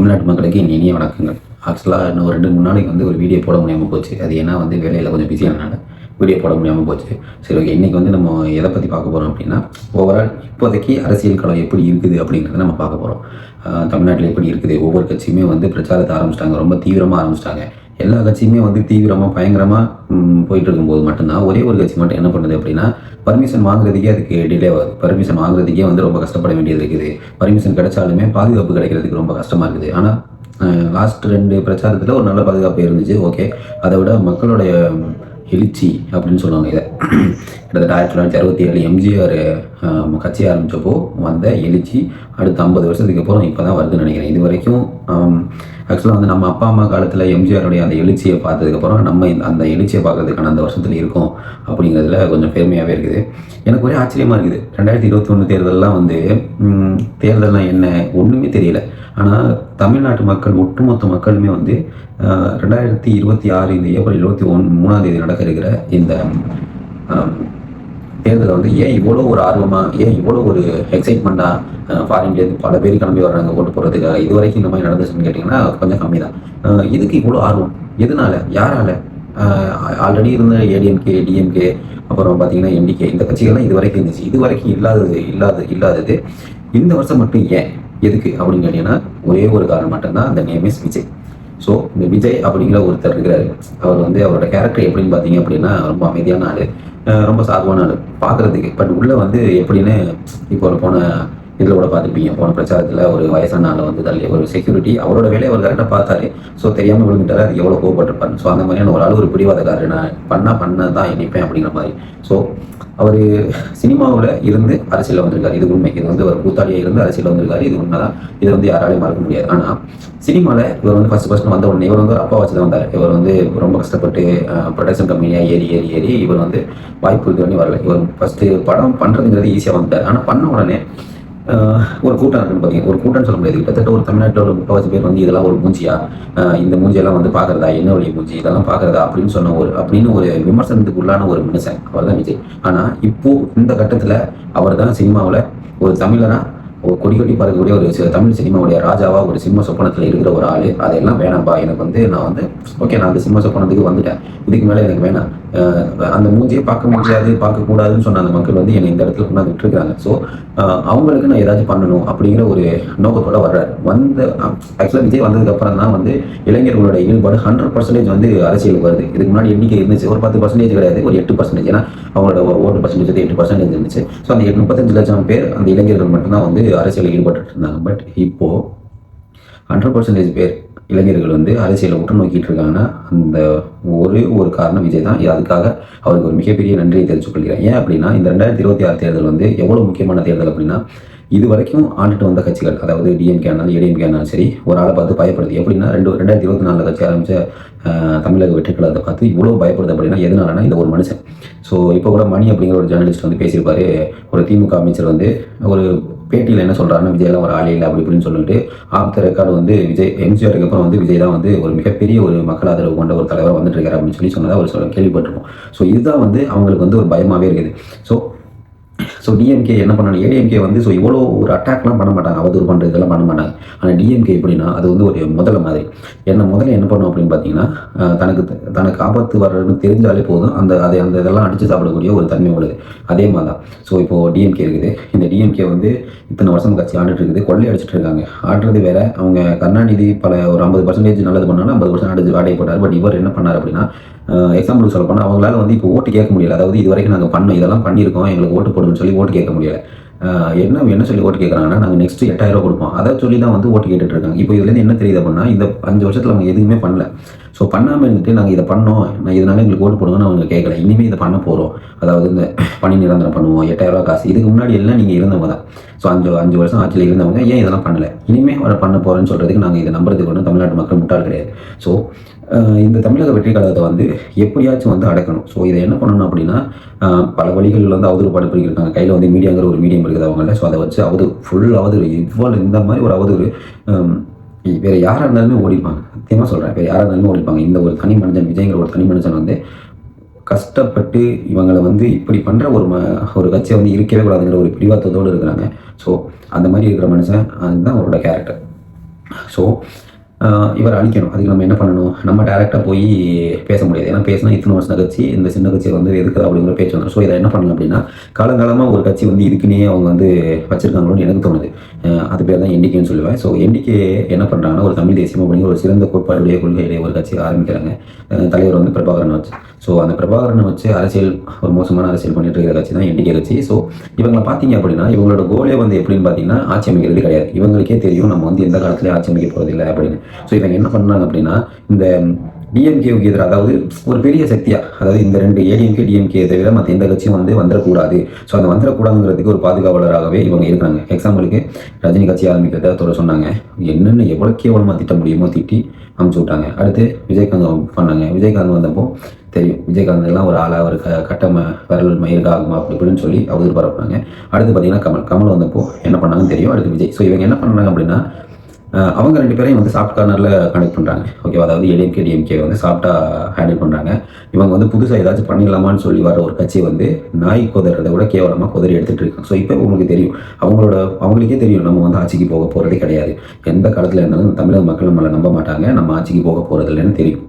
தமிழ்நாட்டு மக்களுக்கு என் இனிய வணக்கங்கள். ஆக்சுவலாக இன்னும் ஒரு 2-3 நாளைக்கு வந்து ஒரு வீடியோ போட முடியாமல் போச்சு. அது ஏன்னா வந்து வேலையில் கொஞ்சம் பிஸியானனால வீடியோ போட முடியாமல் போச்சு. சரி, ஓகே. இன்றைக்கி வந்து நம்ம எதை பற்றி பார்க்க போகிறோம் அப்படின்னா, ஓவரால் இப்போதைக்கு அரசியல் களம் எப்படி இருக்குது அப்படிங்கிறத நம்ம பார்க்க போகிறோம். தமிழ்நாட்டில் எப்படி இருக்குது, ஒவ்வொரு கட்சியுமே வந்து பிரச்சாரத்தை ஆரம்பிச்சிட்டாங்க, ரொம்ப தீவிரமாக ஆரம்பிச்சிட்டாங்க. எல்லா கட்சியுமே வந்து தீவிரமாக பயங்கரமாக போயிட்டு இருக்கும்போது மட்டும்தான் ஒரே ஒரு கட்சி மட்டும் என்ன பண்ணுது அப்படின்னா, பர்மிஷன் வாங்குறதுக்கே அதுக்கு டிலே ஆகுது. பர்மிஷன் வாங்குறதுக்கே வந்து ரொம்ப கஷ்டப்பட வேண்டியது இருக்குது. பர்மிஷன் கிடைச்சாலுமே பாதுகாப்பு கிடைக்கிறதுக்கு ரொம்ப கஷ்டமாக இருக்குது. ஆனால் லாஸ்ட் 2 பிரச்சாரத்தில் ஒரு நல்ல பாதுகாப்பு இருந்துச்சு. ஓகே, அதை விட மக்களுடைய எழுச்சி அப்படின்னு சொல்லுவாங்க இதை. கிட்டத்தட்ட 1967 எம்ஜிஆர் கட்சி ஆரம்பித்தப்போ வந்த எழுச்சி அடுத்த 50 வருஷத்துக்கு அப்புறம் இப்போ தான் வருதுன்னு நினைக்கிறேன். இது வரைக்கும் ஆக்சுவலாக வந்து நம்ம அப்பா அம்மா காலத்தில் எம்ஜிஆருடைய அந்த எழுச்சியை பார்த்ததுக்கப்புறம் நம்ம அந்த எழுச்சியை பார்க்கறதுக்கான அந்த வருஷத்தில் இருக்கோம் அப்படிங்கிறதுல கொஞ்சம் பெருமையாகவே இருக்குது. எனக்கு ஒரே ஆச்சரியமாக இருக்குது. 2021 தேர்தலெலாம் வந்து தேர்தல்லாம் என்ன ஒன்றுமே தெரியல. ஆனால் தமிழ்நாட்டு மக்கள் ஒட்டுமொத்த மக்களுமே வந்து 2026 இந்த ஏப்ரல் 23 நடக்க இருக்கிற இந்த தேர்தலில் வந்து ஏன் இவ்வளோ ஒரு ஆர்வமாக, ஏன் இவ்வளோ ஒரு எக்ஸைட்மெண்ட்டாக ஃபாரின்லேருந்து பல பேர் கிளம்பி வர்றாங்க ஓட்டு போடுறதுக்காக. இது வரைக்கும் இந்த மாதிரி நடந்துச்சுன்னு கேட்டிங்கன்னா கொஞ்சம் கம்மி தான். இதுக்கு இவ்வளோ ஆர்வம் எதனால, யாரால? ஆல்ரெடி இருந்த ஏடிஎம்கே, டிஎம்கே, அப்புறம் பார்த்தீங்கன்னா என்டிகே, இந்த கட்சிகள்லாம் இது வரைக்கும் இருந்துச்சு. இது வரைக்கும் இல்லாதது இந்த வருஷம் மட்டும் ஏன், எதுக்கு அப்படின்னு கேட்டிங்கன்னா ஒரே ஒரு காரணம் மட்டும்தான். அந்த நேம் இஸ் விஜய். ஸோ இந்த விஜய் அப்படிங்கிற ஒருத்தர் இருக்கிறாரு. அவர் வந்து அவரோட கேரக்டர் எப்படின்னு பார்த்தீங்க அப்படின்னா ரொம்ப அமைதியான ஆள், ரொம்ப சாதுவான ஆள் பார்க்குறதுக்கு. பட் உள்ளே வந்து எப்படின்னு இப்போ ஒரு போன இதில் கூட பார்த்துருப்பீங்க. போன பிரச்சாரத்தில் ஒரு வயசான ஆளை வந்து தள்ளி ஒரு செக்யூரிட்டி அவரோட வேலையை அவர் கரெக்டாக பார்த்தாரு. ஸோ தெரியாமல் விழுந்துட்டாரு. அது எவ்வளோ கோவப்பட்டிருப்பாரு. ஸோ அந்த மாதிரியான ஒரு ஆள், ஒரு பிடிவாதக்காரர், நான் பண்ண தான் நினைப்பேன் அப்படிங்கிற மாதிரி. ஸோ அவர் சினிமாவில் இருந்து அரசியலில் வந்திருக்காரு. இது உண்மை. இது வந்து ஒரு கூத்தாடியாக இருந்து அரசியலில் வந்திருக்காரு. இது உண்மை தான். இதை வந்து யாராலையும் மறக்க முடியாது. ஆனால் சினிமாவில் இவர் வந்து ஃபர்ஸ்ட் வந்த உடனே இவர் வந்து ஒரு அப்பா வச்சு தான் வந்தார். இவர் வந்து ரொம்ப கஷ்டப்பட்டு ப்ரொடக்ஷன் கம்பெனியாக ஏறி இவர் வந்து வாய்ப்பு இது பண்ணி வரல. இவர் ஃபஸ்ட்டு படம் பண்ணுறதுங்கிறது ஈஸியாக வந்தார். ஆனால் பண்ண உடனே ஒரு கூட்டம் இருக்குன்னு பார்த்தீங்க. ஒரு கூட்டம்னு சொல்ல முடியாது. கிட்டத்தட்ட ஒரு தமிழ்நாட்டில் ஒரு 30 பேர் வந்து இதெல்லாம் ஒரு மூஞ்சியா, இந்த மூஞ்சியெல்லாம் வந்து பார்க்குறதா, என்ன வழி மூஞ்சி, இதெல்லாம் பார்க்குறதா அப்படின்னு ஒரு விமர்சனத்துக்கு உள்ளான ஒரு மனுஷன் அவர் தான் விஜய். ஆனால் இப்போது இந்த கட்டத்தில் அவர் தான் சினிமாவில் ஒரு தமிழராக கொடி கட்டி பறக்கக்கூடிய ஒரு தமிழ் சினிமாவுடைய ராஜாவா, ஒரு சினிமா சொப்பனத்தில் இருக்கிற ஒரு ஆள். அதெல்லாம் வேணாம்பா, எனக்கு வந்து நான் வந்து ஓகே, நான் அந்த சினிமா சொப்பனத்துக்கு வந்துட்டேன், இதுக்கு மேலே எனக்கு வேணாம், அந்த மூஞ்சியை பார்க்க முடியாது, பார்க்கக்கூடாதுன்னு சொன்ன அந்த மக்கள் வந்து என்னை இந்த இடத்துல கொண்டாந்து விட்டுருக்காங்க. ஸோ அவங்களுக்கு நான் ஏதாச்சும் பண்ணணும் அப்படிங்கிற ஒரு நோக்கத்தோட வர்றாரு. ஆக்சுவலாக விஜய் வந்ததுக்கு அப்புறம் தான் வந்து இளைஞர்களோட ஈடுபாடு 100% வந்து அரசியலுக்கு வருது. இதுக்கு முன்னாடி எண்ணிக்கை இருந்துச்சு, ஒரு 10% கிடையாது, ஒரு 8%. ஏன்னா அவங்களோட ஓட்டு பர்சன்டேஜ் 8% இருந்துச்சு. ஸோ அந்த 35 லட்சம் பேர் அந்த இளைஞர்கள் மட்டும்தான் வந்து அரசியலில் ஈடுபட்டு இருந்தாங்க. பட் இப்போ 100% பேர் இளைஞர்கள் வந்து அரசியலை உற்று நோக்கிட்டு இருக்காங்கன்னா அந்த ஒரு காரணம் விஜய் தான். அதுக்காக அவருக்கு ஒரு மிகப்பெரிய நன்றியை தெரிவித்துக் கொள்கிறேன். ஏன் அப்படின்னா இந்த 2026 தேர்தல் வந்து எவ்வளோ முக்கியமான தேர்தல் அப்படின்னா, இது வரைக்கும் ஆண்டுட்டு வந்த கட்சிகள், அதாவது டிஎம்கே ஆனாலும் ஏடிஎம்கே ஆனாலும் சரி, ஒரு ஆளை பார்த்து பயப்படுது. எப்படின்னா 2024 கட்சி ஆரம்பித்த தமிழக வெற்றி கழகத்தை பார்த்து இவ்வளோ பயப்படுது அப்படின்னா எதனாலனா இந்த ஒரு மனுஷன். ஸோ இப்போ கூட மணி அப்படிங்கிற ஒரு ஜேர்னலிஸ்ட் வந்து பேசியிருப்பாரு. ஒரு திமுக அமைச்சர் வந்து ஒரு பேட்டியில் என்ன சொல்கிறாருன்னா, விஜய்லாம் ஒரு ஆளே இல்லை அப்படி இப்படின்னு சொல்லிட்டு ஆஃப் த ரெக்கார்டு வந்து விஜய் எம்ஜிஆருக்கு அப்புறம் வந்து விஜய் தான் வந்து ஒரு மிகப்பெரிய ஒரு மக்கள் ஆதரவு கொண்ட ஒரு தலைவராக வந்துட்டு இருக்காரு அப்படின்னு சொன்னதாக ஒரு கேள்விப்பட்டிருக்கோம். ஸோ இதுதான் வந்து அவங்களுக்கு வந்து ஒரு பயமாகவே இருக்குது. ஸோ டிஎம்கே என்ன பண்ணாங்க, ஏடிஎம்கே வந்து ஸோ இவ்வளோ ஒரு அட்டாக்லாம் பண்ண மாட்டாங்க, அவதூறு பண்ணுறது இதெல்லாம் பண்ண மாட்டாங்க. ஆனால் டிஎம்கே எப்படின்னா அது வந்து ஒரு முதல்ல மாதிரி முதல்ல என்ன பண்ணும் அப்படின்னு பார்த்தீங்கன்னா, தனக்கு ஆபத்து வர்றதுன்னு தெரிஞ்சாலே போதும், அந்த இதெல்லாம் அடித்து சாப்பிடக்கூடிய ஒரு தன்மை உள்ளது. அதே மாதிரி தான். ஸோ இப்போது டிஎம்கே இருக்குது. இந்த டிஎம்கே வந்து இத்தனை வருஷம் கட்சி ஆண்டுட்டு இருக்குது, கொள்ளை அடிச்சுட்டு இருக்காங்க. ஆடுறது வேற. அவங்க கருணாநிதி ஒரு 50% நல்லது பண்ணாலும் 50% அடிச்சு வாடகை போட்டார். பட் இவர் என்ன பண்ணார் அப்படின்னா, எக்ஸாம்பிளுக்கு சொல்ல போனால் அவங்களால வந்து இப்போ ஓட்டு கேட்க முடியல. அதாவது இது வரைக்கும் நாங்கள் இதெல்லாம் பண்ணியிருக்கோம், எங்களுக்கு ஓட்டு போடுன்னு சொல்லி ஓட்டு கேட்க முடியல. என்ன சொல்லி ஓட்டு கேட்குறாங்கன்னா, நாங்கள் நெக்ஸ்ட்டு 8000 ரூபா கொடுப்போம், அதை சொல்லி தான் வந்து ஓட்டு கேட்டுட்டு இருக்காங்க. இப்போ இதுலேருந்து என்ன தெரியுது அப்படின்னா, இந்த 5 வருஷத்தில் அவங்க எதுவுமே பண்ணல. ஸோ பண்ணாமல் இருந்துட்டு நாங்கள் இதை பண்ணோம், இதனால எங்களுக்கு ஓட்டு போடுங்கன்னு அவங்க கேட்கல. இனிமேல் இதை பண்ண போகிறோம், அதாவது இந்த பணி நிரந்தரம் பண்ணுவோம், 8000 ரூபா காசு. இதுக்கு முன்னாடி எல்லாம் நீங்கள் இருந்தவங்க தான். ஸோ 5 வருஷம் ஆட்சியில் இருந்தவங்க ஏன் இதெல்லாம் பண்ணலை, இனிமேல் அவரை பண்ண போகிறேன்னு சொல்கிறதுக்கு நாங்கள் இதை நம்புறதுக்கு ஒன்றும் தமிழ்நாட்டு மக்கள் முட்டாள் கிடையாது. ஸோ இந்த தமிழக வெற்றி கழகத்தை வந்து எப்படியாச்சும் வந்து அடக்கணும். ஸோ இதை என்ன பண்ணணும் அப்படின்னா, பல வழிகளில் வந்து அவதூறு படுத்திருக்காங்க. கையில் வந்து மீடியாங்கிற ஒரு மீடியம் இருக்குது அவங்கள. ஸோ அதை வச்சு ஃபுல் அவதூறு இவ்வளோ இந்த மாதிரி ஒரு அவதூறு வேறு யாராக இருந்தாலுமே ஓடிப்பாங்க. சத்தியமாக சொல்கிறேன், வேறு யாராக இருந்தாலுமே ஓடிப்பாங்க. இந்த ஒரு தனி மனிதன், விஜய்ங்கிற ஒரு தனி மனுஷன் வந்து கஷ்டப்பட்டு இவங்களை வந்து இப்படி பண்ணுற ஒரு கட்சியை வந்து இருக்கவே கூடாதுங்கிற ஒரு பிடிவாதத்தோடு இருக்கிறாங்க. ஸோ அந்த மாதிரி இருக்கிற மனுஷன், அதுதான் அவரோட கேரக்டர். ஸோ இவர் அழிக்கணும். அதுக்கு நம்ம என்ன பண்ணணும்? நம்ம டேரெக்டாக போய் பேச முடியாது. ஏன்னா பேசினா இத்தனை வருஷம் கட்சி இந்த சின்ன கட்சியை வந்து எதுக்குதா அப்படிங்கிற பேச்சு வந்துடும். ஸோ இதை என்ன பண்ணணும் அப்படின்னா, காலங்காலமாக ஒரு கட்சி வந்து இதுக்குன்னே அவங்க வந்து வச்சிருக்காங்களோன்னு எனக்கு தோணுது. அது பேர் தான் என்டிகேன்னு சொல்லுவேன். ஸோ என்டிகே என்ன பண்ணுறாங்கன்னா, ஒரு தமிழ் தேசியம் அப்படிங்கிற ஒரு சிறந்த கோட்பாடுடைய கொள்கையுடைய ஒரு கட்சி ஆரம்பிக்கிறாங்க. தலைவர் வந்து பிரபாகரனை வச்சு. ஸோ அந்த பிரபாகரனை வச்சு அரசியல் ஒரு மோசமான அரசியல் பண்ணிட்டு இருக்கிற கட்சி தான் என்டிகே கட்சி. ஸோ இவங்களை பார்த்தீங்க அப்படின்னா, இவங்களோட கோலே வந்து எப்படின்னு பார்த்தீங்கன்னா, ஆட்சி அமைக்கிறது கிடையாது. இவங்களுக்கே தெரியும் நம்ம வந்து எந்த காலத்துலேயும் ஆட்சி அமைக்க போகிறதில்லை அப்படின்னு. ஸோ இவங்க என்ன பண்ணாங்க அப்படின்னா, இந்த டிஎம்கேவுக்கு எதிராக, அதாவது ஒரு பெரிய சக்தியாக, அதாவது இந்த ரெண்டு ஏடிஎம்கே டிஎம்கே தவிர மற்ற எந்த கட்சியும் வந்து வந்துடக்கூடாது. ஸோ அந்த வந்துடக்கூடாதுங்கிறதுக்கு ஒரு பாதுகாவலராகவே இவங்க இருக்கிறாங்க. எக்ஸாம்பிளுக்கு ரஜினி கட்சி ஆரம்பிக்கிறத சொன்னாங்க. என்னென்ன எவ்வளோ கேவலமாக திட்ட முடியுமோ திட்டி அமுச்சு விட்டாங்க. அடுத்து விஜயகாந்த் பண்ணாங்க. விஜயகாந்த் வந்தப்போ தெரியும், விஜயகாந்த் எல்லாம் ஒரு ஆளா ஒரு கட்டம விரல் மயிருக்காகுமா அப்படி இப்படின்னு சொல்லி அவர் பரப்புனாங்க. அடுத்து பார்த்தீங்கன்னா கமல் வந்தப்போ என்ன பண்ணாங்கன்னு தெரியும். அடுத்து விஜய். ஸோ இவங்க என்ன பண்ணாங்க அப்படின்னா, அவங்க ரெண்டு பேரையும் வந்து சாஃப்ட் கார்னரில் கனெக்ட் பண்ணுறாங்க. ஓகேவா? அதாவது ஏடிஎம்கே டிஎம்கே வந்து சாஃப்டாக ஹேண்டில் பண்ணுறாங்க. இவங்க வந்து புதுசாக ஏதாச்சும் பண்ணிடலாமான்னு சொல்லி வர ஒரு கட்சி வந்து நாய் குதறதை விட கேவலமாக குதறி எடுத்துகிட்டு இருக்காங்க. ஸோ இப்போ உங்களுக்கு தெரியும், அவங்களுக்கே தெரியும் நம்ம வந்து ஆட்சிக்கு போக போகிறதே கிடையாது. எந்த காலத்தில் இருந்தாலும் தமிழக மக்கள் நம்மளை நம்ப மாட்டாங்க, நம்ம ஆட்சிக்கு போக போகிறது இல்லைன்னு தெரியும்.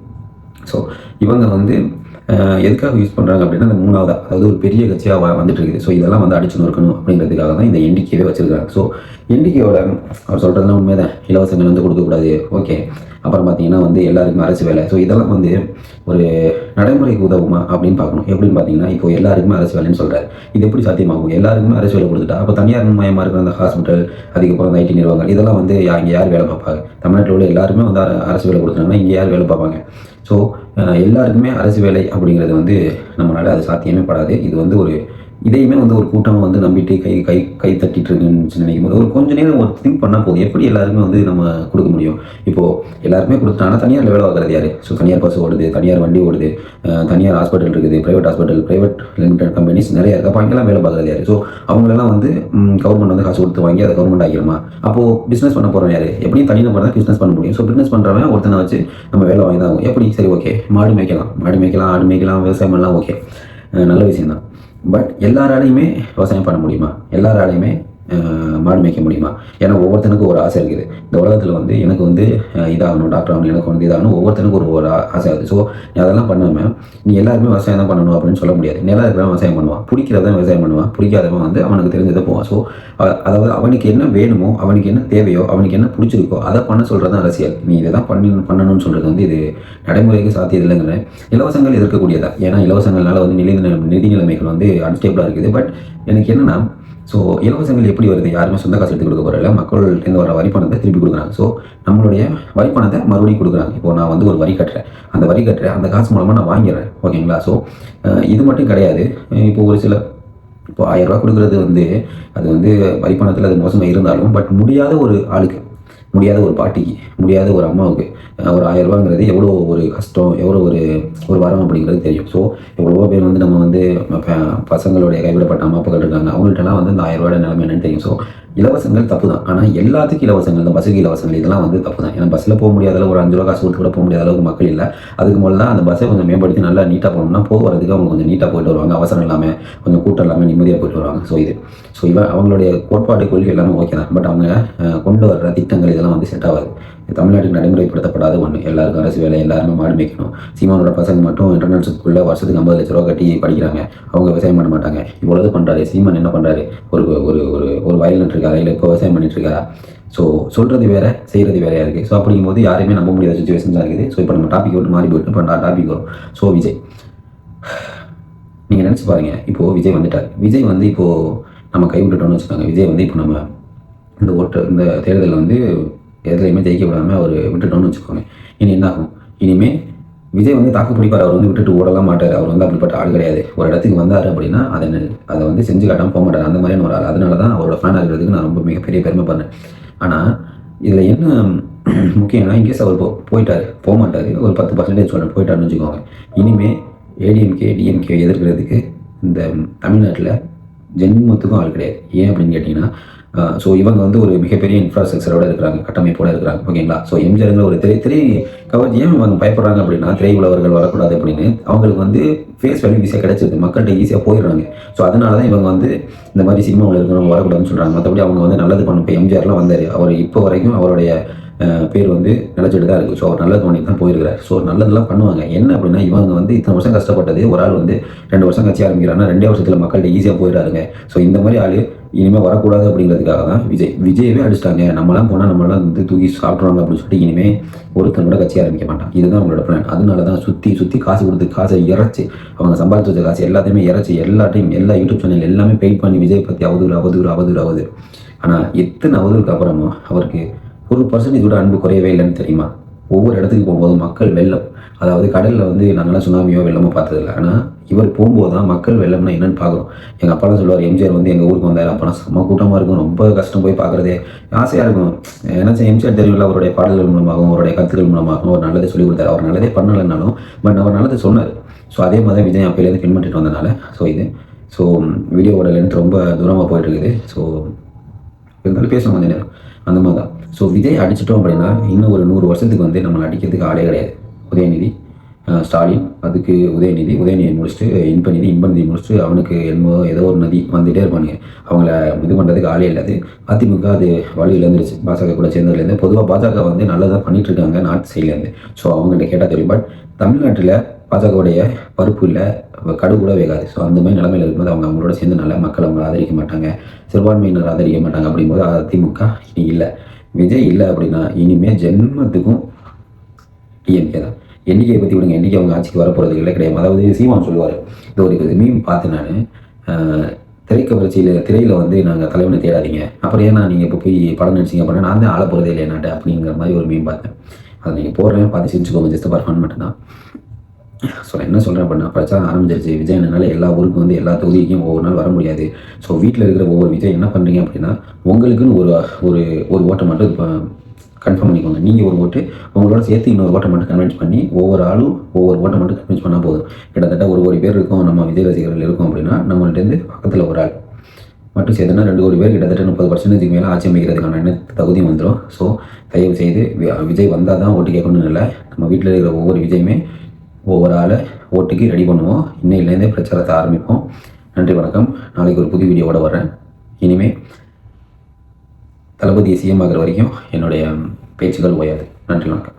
ஸோ இவங்க வந்து எதுக்காக யூஸ் பண்ணுறாங்க அப்படின்னா, அந்த மூணாவதாக, அதாவது ஒரு பெரிய கட்சியாக வந்துட்டு இருக்குது. ஸோ இதெல்லாம் வந்து அடிச்சு நொறுக்கணும் அப்படிங்கிறதுக்காக தான் இந்த என்டிகேவே வச்சிருக்காங்க. ஸோ என்டிகேவோட அவர் சொல்கிறதுலாம் உண்மை தான். இலவசங்கள் வந்து கொடுக்கக்கூடாது, ஓகே. அப்புறம் பார்த்தீங்கன்னா வந்து எல்லாருக்குமே அரசு வேலை. ஸோ இதெல்லாம் வந்து ஒரு நடைமுறைக்கு உதவுமா அப்படின்னு பார்க்கணும். எப்படின்னு பார்த்தீங்கன்னா, இப்போ எல்லாருக்குமே அரசு வேலைன்னு சொல்கிறார். இது எப்படி சாத்தியமாகும்? எல்லாருக்குமே அரசு வேலை கொடுத்துட்டா அப்போ தனியார் மயமாக இருக்கிற அந்த ஹாஸ்பிட்டல், அதுக்கப்புறம் அந்த ஐடி நிறுவனங்கள், இதெல்லாம் வந்து இங்கே யார் வேலை பார்ப்பாங்க? தமிழ்நாட்டில் உள்ள எல்லாருமே வந்து அரசு வேலை கொடுத்துட்டாங்கன்னா இங்கே யார் வேலை பார்ப்பாங்க? ஸோ எல்லாருக்குமே அரசு வேலை அப்படிங்கிறது வந்து நம்மளால் அது சாத்தியமே படாது. இது வந்து இதையுமே வந்து ஒரு கூட்டம் வந்து நம்பிட்டு கை தட்டிட்டு இருக்குன்னு நினைக்கும் போது ஒரு கொஞ்சம் நேரம் ஒரு திங்க் பண்ணால் போதும். எப்படி எல்லாருமே வந்து நம்ம கொடுக்க முடியும்? இப்போது எல்லாருமே கொடுத்துட்டாங்கன்னா தனியார் வேலை பார்க்குறது யார்? ஸோ தனியார் பஸ் ஓடுது, தனியார் வண்டி ஓடுது, தனியார் ஹாஸ்பிட்டல் இருக்குது, private hospital, private limited companies நிறைய இருக்குது. அப்போ அங்கெல்லாம் வேலை பார்க்குறது யார்? ஸோ அவங்களெல்லாம் வந்து கவர்மெண்ட் வந்து காசு கொடுத்து வாங்கி அதை கவர்மெண்ட் ஆகிடுமா? அப்போது பிஸ்னஸ் பண்ண போகிறோம் யார்? எப்படியும் தனிநபர் தான் பிஸ்னஸ் பண்ண முடியும். ஸோ பிஸ்னஸ் பண்ணுறவன் ஒருத்தனை வச்சு நம்ம வேலை வாங்கி தான் ஆகும். எப்படி? சரி, ஓகே, மாடு மேய்க்கலாம், ஆடு மேய்க்கலாம், விவசாயம் பண்ணலாம், ஓகே, நல்ல விஷயம் தான். பட் எல்லாராலையுமே விவசாயம் பண்ண முடியுமா? எல்லாராலையுமே மாடு மேய்க்க முடியுமா? ஏன்னா ஒவ்வொருத்தனுக்கும் ஒரு ஆசை இருக்குது. இந்த உலகத்தில் வந்து எனக்கு வந்து இதாகணும், டாக்டர் ஆகணும், எனக்கு வந்து இதாகணும், ஒவ்வொருத்தனுக்கும் ஒரு ஆசை ஆகுது. ஸோ நீ அதெல்லாம் பண்ணாமல் நீ எல்லாருமே விவசாயம் தான் பண்ணணும் அப்படின்னு சொல்ல முடியாது. நிலம் இருக்கிறவன் விவசாயம் பண்ணுவான், பிடிக்கிறதான் விவசாயம் பண்ணுவான், பிடிக்காதவன் வந்து அவனுக்கு தெரிஞ்சதை போவான். ஸோ அதாவது அவனுக்கு என்ன வேணுமோ, அவனுக்கு என்ன தேவையோ, அவனுக்கு என்ன பிடிச்சிருக்கோ அதை பண்ண சொல்கிறது தான் அரசியல். நீ இதை தான் பண்ணணும்னு சொல்கிறது வந்து இது நடைமுறைக்கு சாத்தியது இல்லைங்கிற. இலவசங்கள் எதிர்க்கக்கூடியதா? ஏன்னா இலவசங்கள்னால வந்து நிதி நிலைமைகள் வந்து அன்ஸ்டேபிளாக இருக்குது. பட் எனக்கு என்னன்னா, ஸோ இலவசங்கள் எப்படி வருது? யாருமே சொந்த காசு எடுத்து கொடுக்க போகிறதில்ல, மக்கள்கிட்ட வர வரி பணத்தை திருப்பி கொடுக்குறாங்க. ஸோ நம்மளுடைய வரி பணத்தை மறுபடியும் கொடுக்குறாங்க. இப்போ நான் வந்து ஒரு வரி கட்டுறேன், அந்த காசு மூலமாக நான் வாங்கிடுறேன், ஓகேங்களா? ஸோ இது மட்டும் கிடையாது. இப்போ ஒரு சில இப்போ 1000 ரூபா கொடுக்குறது வந்து அது வந்து வரி பணத்தில் அது மோசமாக இருந்தாலும், பட் முடியாத ஒரு ஆளுக்கு, முடியாத ஒரு பாட்டிக்கு, முடியாத ஒரு அம்மாவுக்கு ஒரு 1000 ரூபாங்கிறது எவ்வளோ ஒரு கஷ்டம், எவ்வளோ ஒரு வரம் அப்படிங்கிறது தெரியும். ஸோ எவ்வளவோ பேர் வந்து நம்ம வந்து பசங்களுடைய கைவிடப்பட்ட அம்மா அப்பாக்கள் இருக்காங்க, அவங்கள்ட்டலாம் வந்து இந்த 1000 ரூபாய் நிலைமை என்னன்னு தெரியும். ஸோ இலவசங்கள் தப்பு தான். ஆனால் எல்லாத்துக்கும் இலவசங்கள், இந்த பஸ்ஸுக்கு இலவசங்கள், இதெல்லாம் வந்து தப்பு தான். ஏன்னா பஸ்ஸில் போக முடியாத அளவு, ஒரு 5 ரூபா காசு கொடுத்து கூட போக முடியாத அளவுக்கு மக்கள் இல்லை. அதுக்கு முதல்ல தான் அந்த பஸ்ஸை கொஞ்சம் மேம்படுத்தி நல்லா நீட்டாக போகணும்னா போகிறதுக்கு அவங்க கொஞ்சம் நீட்டாக போயிட்டு வருவாங்க, அவசரம் இல்லாமல், கொஞ்சம் கூட்டம் இல்லாமல் நிம்மதியாக போயிட்டு வருவாங்க. ஸோ அவங்களுடைய கோட்பாடு கொள்கை எல்லாமே ஓகே தான். பட் அவங்க கொண்டு வர்ற திட்டங்கள் இதெல்லாம் வந்து செட் ஆகாது. தமிழ்நாட்டுக்கு நடைமுறைப்படுத்தப்படாத ஒன்று. எல்லாருக்கும் அரசு வேலை, எல்லாருமே மாடு மேய்க்கணும். சீமானோட பசங்க மட்டும் இன்டர்நெட் ஸ்கூலில் வருஷத்துக்கு 50 லட்ச ரூபா கட்டி படிக்கிறாங்க, அவங்க விவசாயம் பண்ண மாட்டாங்க. இவ்வளவு பண்ணுறாரு சீமான். என்ன பண்ணுறாரு? ஒரு வயல் நட்டுருக்காரா? இல்லை இப்போ விவசாயம் பண்ணிட்டு இருக்காரா? ஸோ சொல்கிறது வேறு, செய்கிறது வேறையாக இருக்குது. ஸோ அப்படிங்கும்போது யாரையுமே நம்ப முடியாத சுச்சுவேஷன் தான் இருக்குது. ஸோ இப்போ நம்ம டாபிக் விட்டு மாறி போயிட்டு இப்போ டாபிக் வரும். ஸோ விஜய், நீங்கள் நினச்சி பாருங்கள், இப்போது விஜய் வந்துட்டார். விஜய் வந்து இப்போது நம்ம கைவிட்டுட்டோம்னு வச்சுக்கோங்க. விஜய் வந்து இப்போ நம்ம இந்த தேர்தலில் வந்து எதுலையுமே ஜெயிக்க விடாமல் அவர் விட்டுட்டோம்னு வச்சுக்கோங்க. இனி என்ன ஆகும்? இனிமேல் விஜய் வந்து தாக்கு பிடிப்பார். அவர் வந்து விட்டுட்டு ஓடலாம் மாட்டார். அவர் வந்து அப்படிப்பட்ட ஆள் கிடையாது. ஒரு இடத்துக்கு வந்தார் அப்படின்னா அதை வந்து செஞ்சு காட்டாமல் போக மாட்டார். அந்த மாதிரியான ஒரு ஆள். அதனால தான் அவரோட ஃபேனாக இருக்கிறதுக்கு நான் ரொம்ப மிகப்பெரிய பெருமை பண்ணேன். ஆனால் இதில் என்ன முக்கியம்னா, இன்கேஸ் அவர் போக மாட்டார், ஒரு 10% போயிட்டாருன்னு வச்சுக்கோங்க. இனிமேல் ஏடிஎம்கே டிஎம்கே எதிர்க்கிறதுக்கு இந்த தமிழ்நாட்டில் ஜென்மத்துக்கும் ஆள் கிடையாது. ஏன் அப்படின்னு கேட்டிங்கன்னா, ஸோ இவங்க வந்து ஒரு மிகப்பெரிய இன்ஃப்ராஸ்ட்ரக்சரோட இருக்கிறாங்க, கட்டமைப்போட இருக்கிறாங்க. ஓகேங்களா? ஸோ எம்ஜிஆருங்கிற ஒரு திரை கவர்ச்சி ஏன் இவங்க பயப்படுறாங்க அப்படின்னா, திரையுலவர்கள் வரக்கூடாது அப்படின்னு அவங்களுக்கு வந்து ஃபேஸ் வேல்யூ ஈஸியாக கிடைச்சிது, மக்கள்கிட்ட ஈஸியாக போயிடுறாங்க. ஸோ அதனால தான் இவங்க வந்து இந்த மாதிரி சினிமாவில் இருக்கிறவங்க வரக்கூடாதுன்னு சொல்கிறாங்க. மற்றபடி அவங்க வந்து நல்லது பண்ணணும். இப்போ எம்ஜிஆர்லாம் வந்தார், அவர் இப்போ வரைக்கும் அவருடைய பேர் வந்து நிலச்சிட்டு தான் இருக்குது. ஸோ அவர் நல்லது பண்ணி தான் போயிருக்கிறார். ஸோ நல்லதெல்லாம் பண்ணுவாங்க. என்ன அப்படின்னா, இவங்க வந்து இத்தனை வருஷம் கஷ்டப்பட்டது, ஒரு ஆள் வந்து 2 வருஷம் கட்சி ஆரம்பிக்கிறாங்கன்னா 2 வருஷத்தில் மக்கள்கிட்ட ஈஸியாக போயிடாருங்க. ஸோ இந்த மாதிரி ஆள் இனிமேல் வரக்கூடாது அப்படிங்கிறதுக்காக தான் விஜயவே அடிச்சிட்டாங்க. நம்மளாம் போனால் நம்மளாம் வந்து தூக்கி சாப்பிட்ருவாங்க அப்படின்னு சொல்லிட்டு இனிமேல் ஒருத்தன் கூட கட்சி ஆரம்பிக்க மாட்டான். இதுதான் அவங்களோட பிளான். அதனால தான் சுற்றி காசு கொடுத்து காசை இறச்சி, அவங்க சம்பாதிச்சு வச்ச காசு எல்லாத்தையுமே இறச்சி, எல்லா யூடியூப் சேனல் எல்லாமே பெயிட் பண்ணி விஜய் பற்றி அவதூறு. ஆனால் எத்தனை அவதூறுக்கு அப்புறமா அவருக்கு 1% கூட அன்பு குறையவே இல்லைன்னு தெரியுமா? ஒவ்வொரு இடத்துக்கு போகும்போது மக்கள் வெள்ளம், அதாவது கடலில் வந்து நாங்கள்லாம் சுனாமியோ வெள்ளமோ பார்த்ததில்ல. ஆனால் இவர் போகும்போது தான் மக்கள் வெள்ளம்னா என்னன்னு பார்க்குறோம். எங்கள் அப்பாலாம் சொல்லுவார், எம்ஜிஆர் வந்து எங்கள் ஊருக்கு வந்தார், அப்போலாம் செம்ம கூட்டமாக இருக்கும், ரொம்ப கஷ்டம் போய் பார்க்குறதே, ஆசையாக இருக்கும். ஏன்னா எம்ஜிஆர் தெரியல, அவருடைய பாடல்கள் மூலமாகவும் அவருடைய கருத்துக்கள் மூலமாகவும் அவர் நல்லதை சொல்லிக் கொடுத்தாரு. அவர் நல்லதே பண்ணலைன்னாலும் பட் அவர் நல்லதை சொன்னார். ஸோ அதே மாதிரி விஜய் அப்பையிலேருந்து பின்பற்றிட்டு வந்தனால ஸோ வீடியோவோட லென்த் ரொம்ப தூரமாக போயிட்டு இருக்குது. ஸோ இருந்தாலும் பேசணும் கொஞ்சம் நேரம் அந்த மாதிரி தான். ஸோ விஜய் அடிச்சிட்டோம் அப்படின்னா இன்னும் ஒரு 100 வருஷத்துக்கு வந்து நம்மளை அடிக்கிறதுக்கு ஆளே கிடையாது. உதயநிதி, ஸ்டாலின், அதுக்கு உதயநிதி முடிச்சுட்டு இன்பநிதி முடிச்சுட்டு அவனுக்கு ஏதோ ஒரு நதி வந்துகிட்டே இருப்பானுங்க. அவங்கள இது பண்ணுறதுக்கு ஆளே இல்லாது. அதிமுக அது வழி இழந்துருச்சு பாஜக கூட சேர்ந்ததுலேருந்து. பொதுவாக பாஜக வந்து நல்லதாக பண்ணிட்டு இருக்காங்க நார்த் சைட்லேருந்து. ஸோ அவங்கள்ட்ட கேட்டால் தெரியும். பட் தமிழ்நாட்டில் பாஜகவுடைய பருப்பு இல்லை, கடு கூட வேகாது. ஸோ அந்த மாதிரி நிலைமையில் இருக்கும்போது அவங்களோட சேர்ந்தனால மக்கள் அவங்கள ஆதரிக்க மாட்டாங்க, சிறுபான்மையினர் ஆதரிக்க மாட்டாங்க. அப்படிங்கும்போது அதிமுக இனி இல்லை. விஜய் இல்லை அப்படின்னா இனிமேல் ஜென்மத்துக்கும் டிஎம்கே தான். எண்ணிக்கையை பற்றி விடுங்க, எண்ணிக்கை அவங்க ஆட்சிக்கு வரப்போகிறது இல்லை, கிடையாது. அதாவது சீமான் சொல்லுவார், இது ஒரு மீம் பார்த்து நான் திரையில் வந்து நாங்கள் தலைவனை தேடாதீங்க, அப்புறம் ஏன்னா நீங்கள் இப்போ போய் படம் நடிச்சிங்க அப்படின்னா நான் தான் ஆள போகிறதே இல்லை என்னாட்ட அப்படிங்கிற மாதிரி ஒரு மீம் பார்த்தேன். அதை நீங்கள் போடுறேன் பார்த்து சிரிச்சுக்கோங்க, ஜஸ்ட் ஃபார் ஃபன் மட்டும்தான். ஸோ என்ன சொல்கிறேன் அப்படின்னா, பிரச்சாரம் ஆரம்பிச்சிருச்சு. விஜய் என்னால் எல்லா ஊருக்கும் வந்து எல்லா தொகுதிக்கும் ஒவ்வொரு நாள் வர முடியாது. ஸோ வீட்டில் இருக்கிற ஒவ்வொரு விஜய் என்ன பண்ணுறீங்க அப்படின்னா, உங்களுக்குன்னு ஒரு ஓட்டை மட்டும் இப்போ கன்ஃபார்ம் பண்ணிக்கோங்க. நீங்கள் ஒரு ஓட்டு உங்களோட சேர்த்து இன்னொரு ஓட்டை மட்டும் கன்வின்ஸ் பண்ணி ஒவ்வொரு ஆளும் ஒவ்வொரு ஓட்டை மட்டும் கன்வின்ஸ் பண்ணால் போதும். கிட்டத்தட்ட ஒரு கோடி பேர் இருக்கும் நம்ம விஜய் ரசிகர்கள் இருக்கும் அப்படின்னா, நம்மள்டேருந்து பக்கத்தில் ஒரு ஆள் மட்டும் சேர்த்துனா 2 கோடி பேர், கிட்டத்தட்ட 30% மேலே ஆட்சி அமைக்கிறதுக்கான என்ன தகுதி வந்துடும். ஸோ தயவு செய்து விஜய் வந்தால் தான் ஓட்டு கேட்கணும்னு இல்லை, நம்ம வீட்டில் இருக்கிற ஒவ்வொரு விஜயுமே ஒவ்வொரு ஆளை ஓட்டுக்கு ரெடி பண்ணுவோம். இன்னையிலேருந்தே பிரச்சாரத்தை ஆரம்பிப்போம். நன்றி, வணக்கம். நாளைக்கு ஒரு புது வீடியோவோட வரேன். இனிமேல் தளபதியை சிஎம் ஆகிற வரைக்கும் என்னுடைய பேச்சுகள் ஓயாது. நன்றி, வணக்கம்.